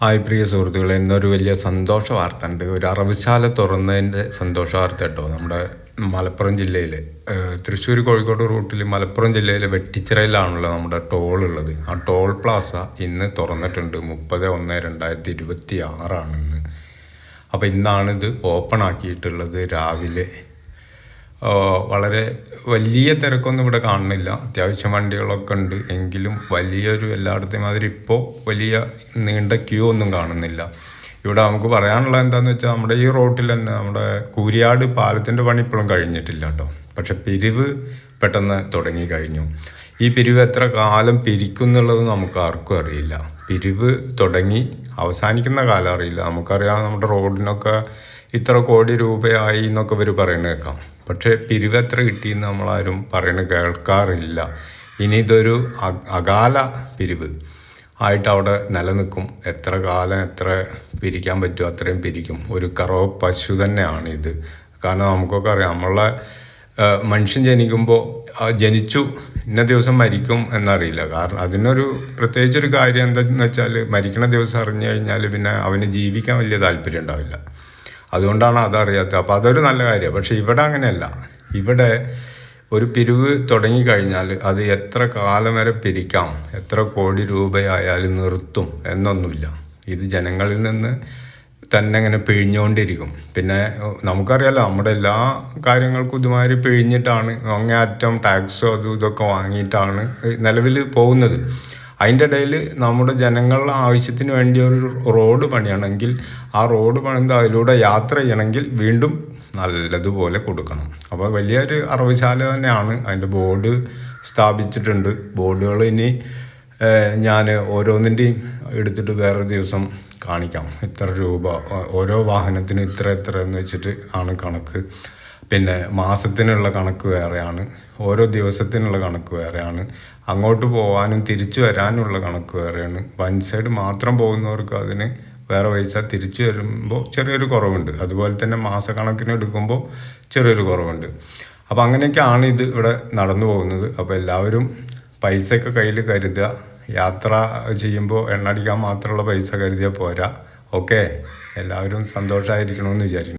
Hi പ്രിയ സുഹൃത്തുക്കളെ, ഇന്നൊരു വലിയ സന്തോഷ വാർത്ത ഉണ്ട്. ഒരു അറവുശാല തുറന്നതിൻ്റെ സന്തോഷ വാർത്ത കേട്ടോ. നമ്മുടെ മലപ്പുറം ജില്ലയിൽ തൃശ്ശൂർ കോഴിക്കോട് റൂട്ടിൽ മലപ്പുറം ജില്ലയിലെ വെട്ടിച്ചിറയിലാണല്ലോ നമ്മുടെ ടോൾ ഉള്ളത്. ആ ടോൾ പ്ലാസ ഇന്ന് തുറന്നിട്ടുണ്ട്. 30/1/2026 ഇന്ന്. അപ്പോൾ ഇന്നാണിത് ഓപ്പൺ ആക്കിയിട്ടുള്ളത്. രാവിലെ വളരെ വലിയ തിരക്കൊന്നും ഇവിടെ കാണുന്നില്ല. അത്യാവശ്യം വണ്ടികളൊക്കെ ഉണ്ട്. എങ്കിലും വലിയൊരു എല്ലായിടത്തെയും മാതിരി ഇപ്പോൾ വലിയ നീണ്ട ക്യൂ ഒന്നും കാണുന്നില്ല. ഇവിടെ നമുക്ക് പറയാനുള്ളത് എന്താണെന്ന് വെച്ചാൽ, നമ്മുടെ ഈ റോട്ടിൽ തന്നെ നമ്മുടെ കൂരിയാട് പാലത്തിൻ്റെ പണി ഇപ്പോഴും കഴിഞ്ഞിട്ടില്ല കേട്ടോ. പക്ഷെ പിരിവ് പെട്ടെന്ന് തുടങ്ങി കഴിഞ്ഞു. ഈ പിരിവ് എത്ര കാലം പിരിക്കും എന്നുള്ളത് നമുക്ക് ആർക്കും അറിയില്ല. പിരിവ് തുടങ്ങി അവസാനിക്കുന്ന കാലം അറിയില്ല. നമുക്കറിയാം, നമ്മുടെ റോഡിനൊക്കെ ഇത്ര കോടി രൂപയായി എന്നൊക്കെ ഇവർ പറയുന്നത് കേൾക്കാം. പക്ഷേ പിരിവ് എത്ര കിട്ടിയെന്ന് നമ്മളാരും പറയുന്നത് കേൾക്കാറില്ല. ഇനി ഇതൊരു അകാല പിരിവ് ആയിട്ട് അവിടെ നിലനിൽക്കും. എത്ര കാലം എത്ര പിരിക്കാൻ പറ്റുമോ അത്രയും പിരിക്കും. ഒരു കറവ പശു തന്നെയാണ് ഇത്. കാരണം നമുക്കൊക്കെ അറിയാം, നമ്മളെ മനുഷ്യൻ ജനിച്ചു ഇന്ന ദിവസം മരിക്കും എന്നറിയില്ല. കാരണം അതിനൊരു പ്രത്യേകിച്ചൊരു കാര്യം എന്താണെന്ന് വെച്ചാൽ, മരിക്കണ ദിവസം അറിഞ്ഞു കഴിഞ്ഞാൽ പിന്നെ അവന് ജീവിക്കാൻ വലിയ താല്പര്യം ഉണ്ടാവില്ല. അതുകൊണ്ടാണ് അതറിയാത്തത്. അപ്പോൾ അതൊരു നല്ല കാര്യമാണ്. പക്ഷേ ഇവിടെ അങ്ങനെയല്ല. ഇവിടെ ഒരു പിരിവ് തുടങ്ങിക്കഴിഞ്ഞാൽ അത് എത്ര കാലം വരെ പിരിക്കാം, എത്ര കോടി രൂപയായാലും നിർത്തും എന്നൊന്നുമില്ല. ഇത് ജനങ്ങളിൽ നിന്ന് തന്നെ ഇങ്ങനെ പിഴിഞ്ഞുകൊണ്ടിരിക്കും. പിന്നെ നമുക്കറിയാലോ, നമ്മുടെ എല്ലാ കാര്യങ്ങൾക്കും ഇതുമാതിരി പിഴിഞ്ഞിട്ടാണ്, അങ്ങേയറ്റം ടാക്സോ അതും ഇതൊക്കെ വാങ്ങിയിട്ടാണ് നിലവിൽ പോകുന്നത്. അതിൻ്റെ ഇടയിൽ നമ്മുടെ ജനങ്ങളുടെ ആവശ്യത്തിന് വേണ്ടി ഒരു റോഡ് പണിയണമെങ്കിൽ ആ റോഡ് പണിത് അതിലൂടെ യാത്ര ചെയ്യണമെങ്കിൽ വീണ്ടും നല്ലതുപോലെ കൊടുക്കണം. അപ്പോൾ വലിയൊരു അറവുശാല തന്നെയാണ്. അതിൻ്റെ ബോർഡ് സ്ഥാപിച്ചിട്ടുണ്ട്. ബോർഡുകൾ ഇനി ഞാൻ ഓരോന്നിൻ്റെയും എടുത്തിട്ട് വേറൊരു ദിവസം കാണിക്കാം. ഇത്ര രൂപ ഓരോ വാഹനത്തിന് ഇത്ര എന്ന് വെച്ചിട്ട് ആണ് കണക്ക്. പിന്നെ മാസത്തിനുള്ള കണക്ക് വേറെയാണ്, ഓരോ ദിവസത്തിനുള്ള കണക്ക് വേറെയാണ്, അങ്ങോട്ട് പോകാനും തിരിച്ചു വരാനുള്ള കണക്ക് വേറെയാണ്. വൺ സൈഡ് മാത്രം പോകുന്നവർക്ക് അതിന് വേറെ പൈസ, തിരിച്ചു വരുമ്പോൾ ചെറിയൊരു കുറവുണ്ട്. അതുപോലെ തന്നെ മാസക്കണക്കിന് എടുക്കുമ്പോൾ ചെറിയൊരു കുറവുണ്ട്. അപ്പോൾ അങ്ങനെയൊക്കെയാണ് ഇത് ഇവിടെ നടന്നു പോകുന്നത്. അപ്പോൾ എല്ലാവരും പൈസയൊക്കെ കയ്യിൽ കരുതുക. യാത്ര ചെയ്യുമ്പോൾ എണ്ണ അടിക്കാൻ മാത്രമുള്ള പൈസ കരുതിയാൽ പോരാ. ഓക്കെ, എല്ലാവരും സന്തോഷമായിരിക്കണമെന്ന് വിചാരിക്കുന്നു.